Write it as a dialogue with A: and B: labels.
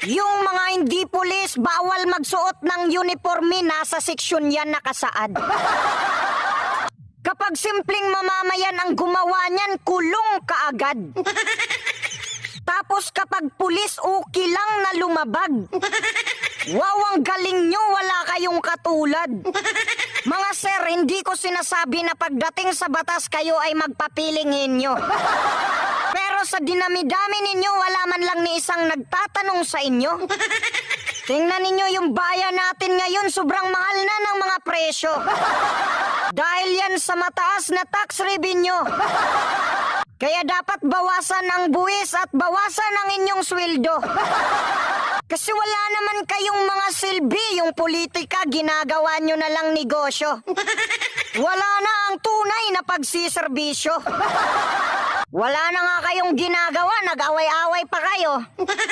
A: Yung mga hindi pulis, bawal magsuot ng uniforme, nasa seksyon yan nakasaad. Kapag simpleng mamamayan ang gumawa niyan, kulong kaagad. Tapos kapag pulis, okay lang na lumabag. Wow, ang galing nyo, wala kayong katulad. Mga sir, hindi ko sinasabi na pagdating sa batas kayo ay magpapiling inyo. Pero sa dinami-dami ninyo, wala man lang ni isang nagtatanong sa inyo. Tingnan ninyo yung bayan natin ngayon, sobrang mahal na ng mga presyo. Dahil yan sa mataas na tax revenue. Kaya dapat bawasan ang buwis at bawasan ang inyong sweldo. Kasi wala naman kayong mga silbi, yung politika ginagawa nyo na lang negosyo. Wala na ang tunay na pagsiservisyo. Wala na nga kayong ginagawa, nag-away-away pa kayo.